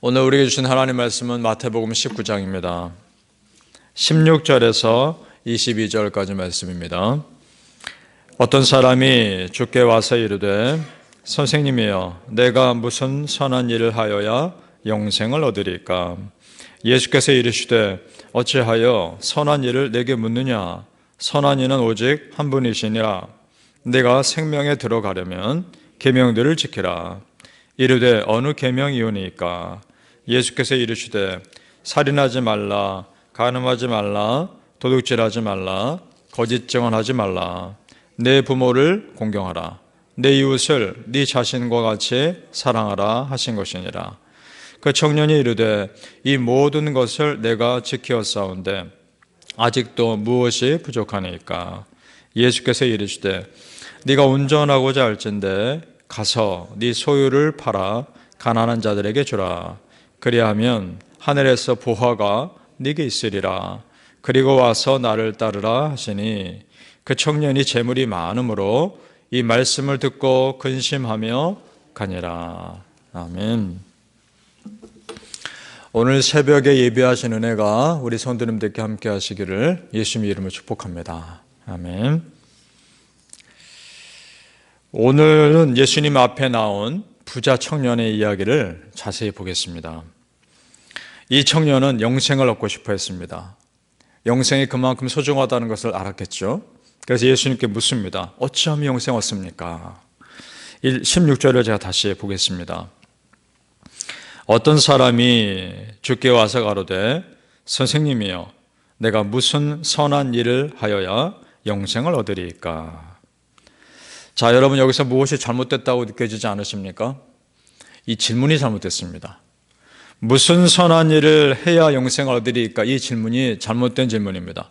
오늘 우리에게 주신 하나님 말씀은 마태복음 19장입니다. 16절에서 22절까지 말씀입니다. 어떤 사람이 주께 와서 이르되 선생님이여 내가 무슨 선한 일을 하여야 영생을 얻으리까? 예수께서 이르시되 어찌하여 선한 일을 내게 묻느냐? 선한 이는 오직 한 분이시니라. 내가 생명에 들어가려면 계명들을 지키라. 이르되 어느 계명이오니까? 예수께서 이르시되 살인하지 말라, 간음하지 말라, 도둑질하지 말라, 거짓 증언하지 말라, 내 부모를 공경하라, 내 이웃을 네 자신과 같이 사랑하라 하신 것이니라. 그 청년이 이르되 이 모든 것을 내가 지키었사온데 아직도 무엇이 부족하니까? 예수께서 이르시되 네가 운전하고자 할진대 가서 네 소유를 팔아 가난한 자들에게 주라. 그리하면 하늘에서 보화가 네게 있으리라. 그리고 와서 나를 따르라 하시니 그 청년이 재물이 많으므로 이 말씀을 듣고 근심하며 가니라. 아멘. 오늘 새벽에 예배하신 은혜가 우리 성도님들께 함께 하시기를 예수님의 이름으로 축복합니다. 아멘. 오늘은 예수님 앞에 나온 부자 청년의 이야기를 자세히 보겠습니다. 이 청년은 영생을 얻고 싶어 했습니다. 영생이 그만큼 소중하다는 것을 알았겠죠. 그래서 예수님께 묻습니다. 어찌하면 영생 얻습니까? 16절을 제가 다시 보겠습니다. 어떤 사람이 주께 와서 가로되 선생님이여 내가 무슨 선한 일을 하여야 영생을 얻으리까? 자, 여러분 여기서 무엇이 잘못됐다고 느껴지지 않으십니까? 이 질문이 잘못됐습니다. 무슨 선한 일을 해야 영생을 얻으리까? 이 질문이 잘못된 질문입니다.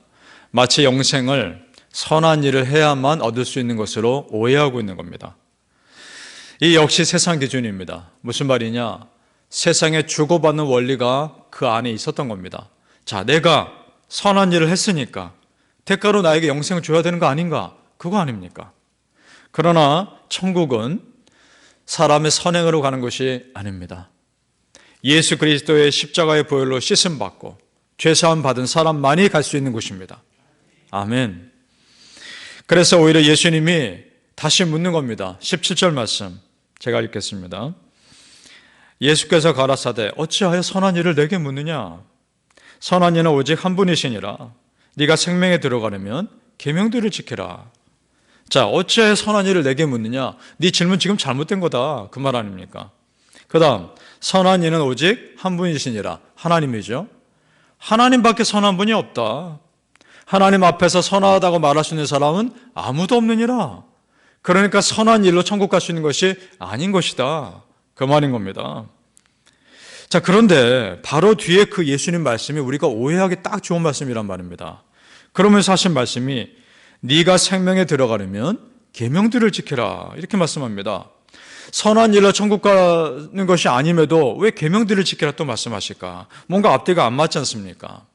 마치 영생을 선한 일을 해야만 얻을 수 있는 것으로 오해하고 있는 겁니다. 이 역시 세상 기준입니다. 무슨 말이냐? 세상에 주고받는 원리가 그 안에 있었던 겁니다. 자, 내가 선한 일을 했으니까 대가로 나에게 영생을 줘야 되는 거 아닌가? 그거 아닙니까? 그러나 천국은 사람의 선행으로 가는 것이 아닙니다. 예수 그리스도의 십자가의 보혈로 씻음받고 죄사함 받은 사람만이 갈 수 있는 곳입니다. 아멘. 그래서 오히려 예수님이 다시 묻는 겁니다. 17절 말씀 제가 읽겠습니다. 예수께서 가라사대 어찌하여 선한 일을 내게 묻느냐? 선한 이는 오직 한 분이시니라. 네가 생명에 들어가려면 계명들을 지키라. 자, 어찌하여 선한 일을 내게 묻느냐? 네 질문 지금 잘못된 거다. 그 말 아닙니까? 그 다음 선한 이는 오직 한 분이시니라. 하나님이죠. 하나님밖에 선한 분이 없다. 하나님 앞에서 선하다고 말할 수 있는 사람은 아무도 없느니라. 그러니까 선한 일로 천국 갈 수 있는 것이 아닌 것이다. 그 말인 겁니다. 자, 그런데 바로 뒤에 그 예수님 말씀이 우리가 오해하기 딱 좋은 말씀이란 말입니다. 그러면서 하신 말씀이 네가 생명에 들어가려면 계명들을 지켜라 이렇게 말씀합니다. 선한 일로 천국 가는 것이 아님에도 왜 계명들을 지키라 또 말씀하실까? 뭔가 앞뒤가 안 맞지 않습니까?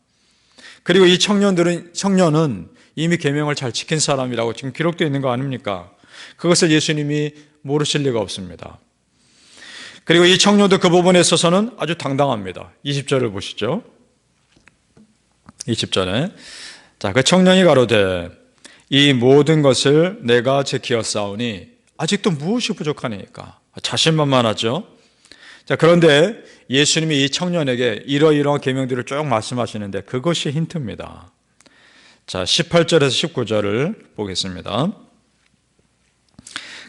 그리고 이 청년은 이미 계명을 잘 지킨 사람이라고 지금 기록되어 있는 거 아닙니까? 그것을 예수님이 모르실 리가 없습니다. 그리고 이 청년도 그 부분에 있어서는 아주 당당합니다. 20절을 보시죠. 20절에 자, 그 청년이 가로되 이 모든 것을 내가 지키었사오니 아직도 무엇이 부족하니까? 자신만만하죠. 자, 그런데 예수님이 이 청년에게 이러이러한 계명들을 쭉 말씀하시는데 그것이 힌트입니다. 자, 18절에서 19절을 보겠습니다.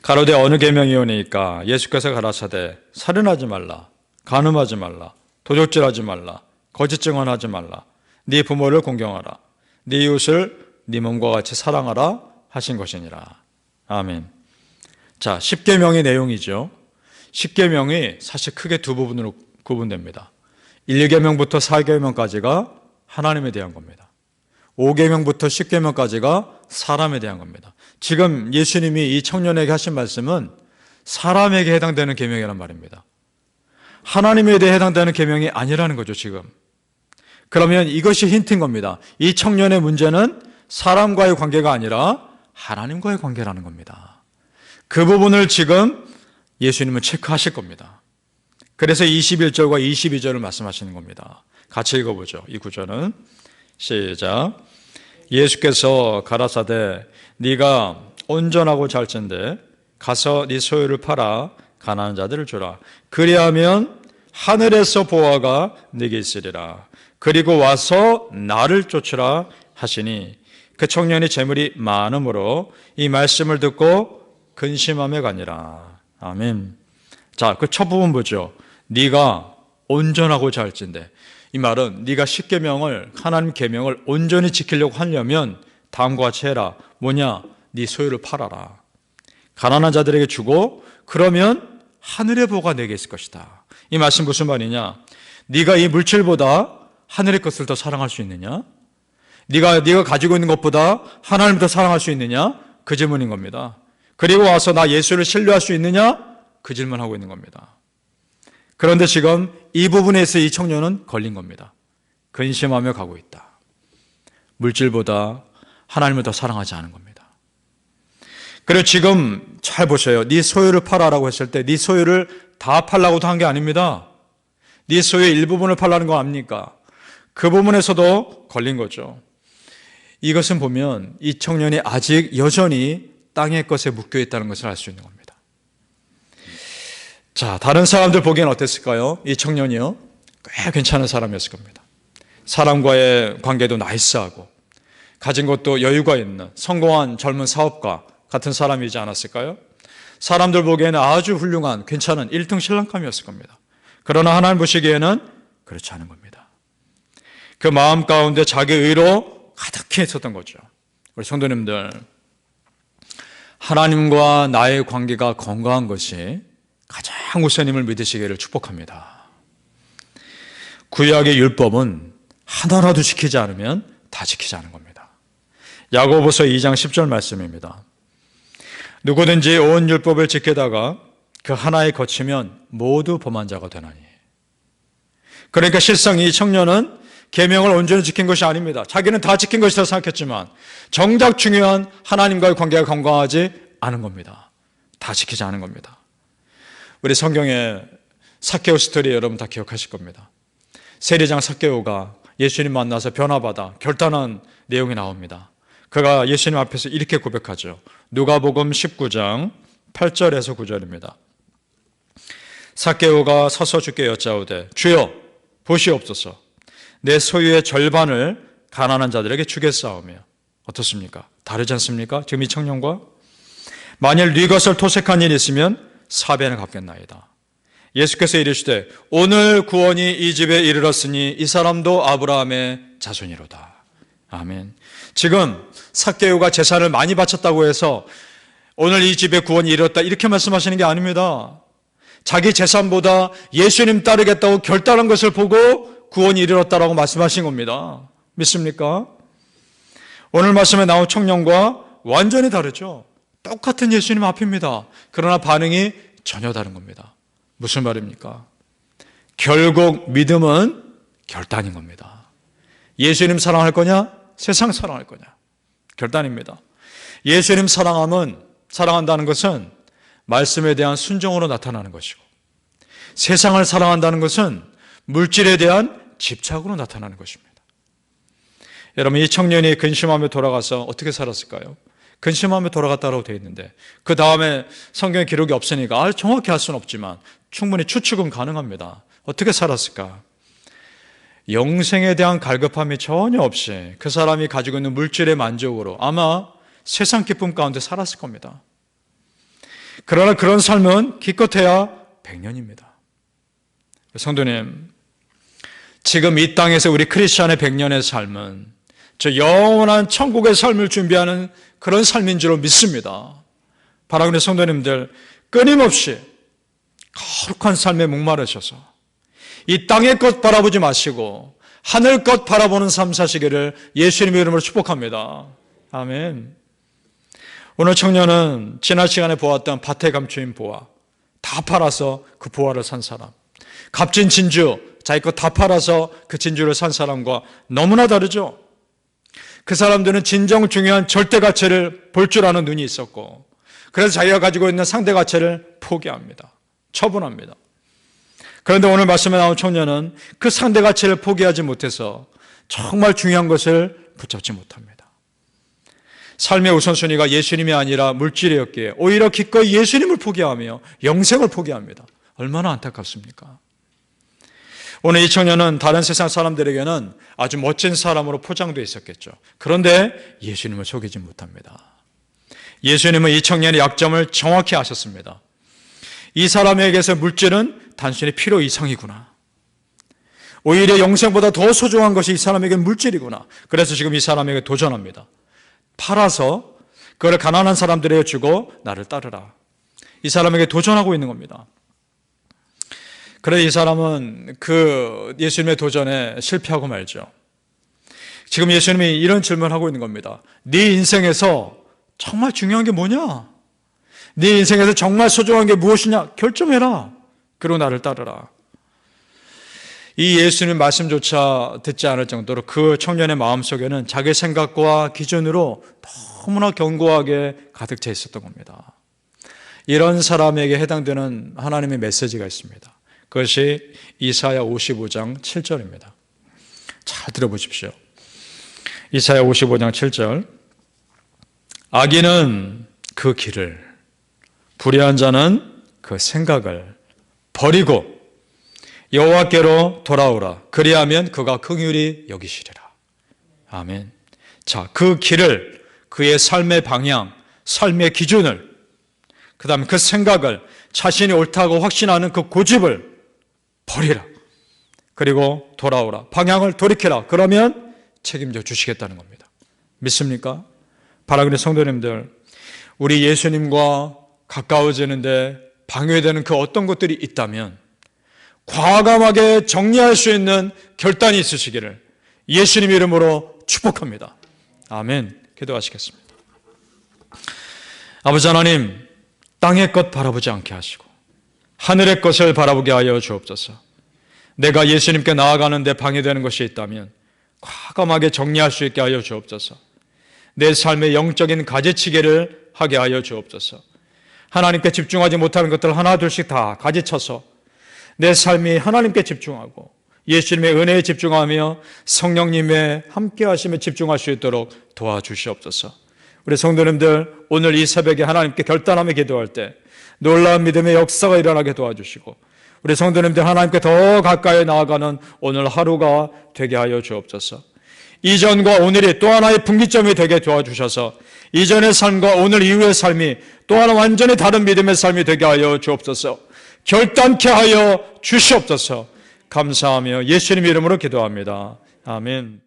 가로되 어느 계명이오니까? 예수께서 가라사대 살인하지 말라, 간음하지 말라, 도둑질하지 말라, 거짓 증언하지 말라, 네 부모를 공경하라, 네 이웃을 네 몸과 같이 사랑하라 하신 것이니라. 아멘. 자, 10계명의 내용이죠. 10계명이 사실 크게 두 부분으로 구분됩니다. 1계명부터 4계명까지가 하나님에 대한 겁니다. 5계명부터 10계명까지가 사람에 대한 겁니다. 지금 예수님이 이 청년에게 하신 말씀은 사람에게 해당되는 계명이란 말입니다. 하나님에 대해 해당되는 계명이 아니라는 거죠, 지금. 그러면 이것이 힌트인 겁니다. 이 청년의 문제는 사람과의 관계가 아니라 하나님과의 관계라는 겁니다. 그 부분을 지금 예수님은 체크하실 겁니다. 그래서 21절과 22절을 말씀하시는 겁니다. 같이 읽어보죠. 이 구절은 시작. 예수께서 가라사대 네가 온전하고 잘진대 가서 네 소유를 팔아 가난한 자들을 주라. 그리하면 하늘에서 보화가 네게 있으리라. 그리고 와서 나를 쫓으라 하시니 그 청년이 재물이 많음으로 이 말씀을 듣고 근심하며 가니라. 아멘. 자, 그 첫 부분 보죠. 네가 온전하고 잘진대. 이 말은 네가 십계명을, 하나님 계명을 온전히 지키려고 하려면 다음과 같이 해라. 뭐냐? 네 소유를 팔아라. 가난한 자들에게 주고 그러면 하늘의 보가 내게 있을 것이다. 이 말씀 무슨 말이냐? 네가 이 물질보다 하늘의 것을 더 사랑할 수 있느냐? 네가 가지고 있는 것보다 하나님을 더 사랑할 수 있느냐? 그 질문인 겁니다. 그리고 와서 나 예수를 신뢰할 수 있느냐? 그 질문하고 있는 겁니다. 그런데 지금 이 부분에서 이 청년은 걸린 겁니다. 근심하며 가고 있다. 물질보다 하나님을 더 사랑하지 않은 겁니다. 그리고 지금 잘 보셔요. 네 소유를 팔아라고 했을 때 네 소유를 다 팔라고도 한 게 아닙니다. 네 소유의 일부분을 팔라는 거 압니까? 그 부분에서도 걸린 거죠. 이것은 보면 이 청년이 아직 여전히 땅의 것에 묶여 있다는 것을 알 수 있는 겁니다. 자, 다른 사람들 보기엔 어땠을까요? 이 청년이요, 꽤 괜찮은 사람이었을 겁니다. 사람과의 관계도 나이스하고 가진 것도 여유가 있는 성공한 젊은 사업가 같은 사람이지 않았을까요? 사람들 보기에는 아주 훌륭한 괜찮은 1등 신랑감이었을 겁니다. 그러나 하나님 보시기에는 그렇지 않은 겁니다. 그 마음 가운데 자기 의로 가득히 있었던 거죠. 우리 성도님들, 하나님과 나의 관계가 건강한 것이 가장 우선임을 믿으시기를 축복합니다. 구약의 율법은 하나라도 지키지 않으면 다 지키지 않은 겁니다. 야고보서 2장 10절 말씀입니다. 누구든지 온 율법을 지키다가 그 하나에 거치면 모두 범한 자가 되나니. 그러니까 실상 이 청년은 계명을 온전히 지킨 것이 아닙니다. 자기는 다 지킨 것이라 생각했지만 정작 중요한 하나님과의 관계가 건강하지 않은 겁니다. 다 지키지 않은 겁니다. 우리 성경에 삭개오 스토리 여러분 다 기억하실 겁니다. 세리장 삭개오가 예수님 만나서 변화받아 결단한 내용이 나옵니다. 그가 예수님 앞에서 이렇게 고백하죠. 누가복음 19장 8절에서 9절입니다. 삭개오가 서서 주께 여짜오되 주여 보시옵소서 내 소유의 절반을 가난한 자들에게 주겠사오며. 어떻습니까? 다르지 않습니까? 지금 이 청년과 만일 네 것을 토색한 일이 있으면 사배는 갚겠나이다. 예수께서 이르시되 오늘 구원이 이 집에 이르렀으니 이 사람도 아브라함의 자손이로다. 아멘. 지금 삭개오가 재산을 많이 바쳤다고 해서 오늘 이 집에 구원이 이르렀다 이렇게 말씀하시는 게 아닙니다. 자기 재산보다 예수님 따르겠다고 결단한 것을 보고 구원이 이르렀다라고 말씀하신 겁니다. 믿습니까? 오늘 말씀에 나온 청년과 완전히 다르죠. 똑같은 예수님 앞입니다. 그러나 반응이 전혀 다른 겁니다. 무슨 말입니까? 결국 믿음은 결단인 겁니다. 예수님 사랑할 거냐? 세상 사랑할 거냐? 결단입니다. 예수님 사랑한다는 것은 말씀에 대한 순종으로 나타나는 것이고, 세상을 사랑한다는 것은 물질에 대한 집착으로 나타나는 것입니다. 여러분, 이 청년이 근심하며 돌아가서 어떻게 살았을까요? 근심하며 돌아갔다고 되어 있는데 그 다음에 성경에 기록이 없으니까 정확히 할 수는 없지만 충분히 추측은 가능합니다. 어떻게 살았을까? 영생에 대한 갈급함이 전혀 없이 그 사람이 가지고 있는 물질의 만족으로 아마 세상 기쁨 가운데 살았을 겁니다. 그러나 그런 삶은 기껏해야 100년입니다. 성도님, 지금 이 땅에서 우리 크리스찬의 100년의 삶은 저 영원한 천국의 삶을 준비하는 그런 삶인 줄 믿습니다. 바라보는 성도님들, 끊임없이 거룩한 삶에 목마르셔서 이 땅의 것 바라보지 마시고 하늘 것 바라보는 삶 사시기를 예수님의 이름으로 축복합니다. 아멘. 오늘 청년은 지난 시간에 보았던 밭에 감추인 보화 다 팔아서 그 보화를 산 사람, 값진 진주 자기 것 다 팔아서 그 진주를 산 사람과 너무나 다르죠. 그 사람들은 진정 중요한 절대 가치를 볼 줄 아는 눈이 있었고, 그래서 자기가 가지고 있는 상대 가치를 포기합니다. 처분합니다. 그런데 오늘 말씀에 나온 청년은 그 상대 가치를 포기하지 못해서 정말 중요한 것을 붙잡지 못합니다. 삶의 우선순위가 예수님이 아니라 물질이었기에 오히려 기꺼이 예수님을 포기하며 영생을 포기합니다. 얼마나 안타깝습니까? 오늘 이 청년은 다른 세상 사람들에게는 아주 멋진 사람으로 포장되어 있었겠죠. 그런데 예수님을 속이지 못합니다. 예수님은 이 청년의 약점을 정확히 아셨습니다. 이 사람에게서 물질은 단순히 필요 이상이구나. 오히려 영생보다 더 소중한 것이 이 사람에게 물질이구나. 그래서 지금 이 사람에게 도전합니다. 팔아서 그걸 가난한 사람들에게 주고 나를 따르라. 이 사람에게 도전하고 있는 겁니다. 그런데 이 사람은 그 예수님의 도전에 실패하고 말죠. 지금 예수님이 이런 질문을 하고 있는 겁니다. 네 인생에서 정말 중요한 게 뭐냐? 네 인생에서 정말 소중한 게 무엇이냐? 결정해라. 그리고 나를 따르라. 이 예수님 말씀조차 듣지 않을 정도로 그 청년의 마음속에는 자기 생각과 기준으로 너무나 견고하게 가득 차 있었던 겁니다. 이런 사람에게 해당되는 하나님의 메시지가 있습니다. 그것이 이사야 55장 7절입니다. 잘 들어보십시오. 이사야 55장 7절. 악인은 그 길을, 불의한 자는 그 생각을 버리고 여호와께로 돌아오라. 그리하면 그가 긍휼히 여기시리라. 아멘. 자, 그 길을, 그의 삶의 방향, 삶의 기준을, 그 다음에 그 생각을, 자신이 옳다고 확신하는 그 고집을 버리라. 그리고 돌아오라. 방향을 돌이켜라. 그러면 책임져 주시겠다는 겁니다. 믿습니까? 바라그네 성도님들, 우리 예수님과 가까워지는데 방해되는 그 어떤 것들이 있다면 과감하게 정리할 수 있는 결단이 있으시기를 예수님 이름으로 축복합니다. 아멘. 기도하시겠습니다. 아버지 하나님, 땅의 것 바라보지 않게 하시고 하늘의 것을 바라보게 하여 주옵소서. 내가 예수님께 나아가는데 방해되는 것이 있다면 과감하게 정리할 수 있게 하여 주옵소서. 내 삶의 영적인 가지치기를 하게 하여 주옵소서. 하나님께 집중하지 못하는 것들 하나 둘씩 다 가지쳐서 내 삶이 하나님께 집중하고 예수님의 은혜에 집중하며 성령님의 함께 하심에 집중할 수 있도록 도와주시옵소서. 우리 성도님들, 오늘 이 새벽에 하나님께 결단하며 기도할 때 놀라운 믿음의 역사가 일어나게 도와주시고 우리 성도님들 하나님께 더 가까이 나아가는 오늘 하루가 되게 하여 주옵소서. 이전과 오늘이 또 하나의 분기점이 되게 도와주셔서 이전의 삶과 오늘 이후의 삶이 또 하나 완전히 다른 믿음의 삶이 되게 하여 주옵소서. 결단케 하여 주시옵소서. 감사하며 예수님 이름으로 기도합니다. 아멘.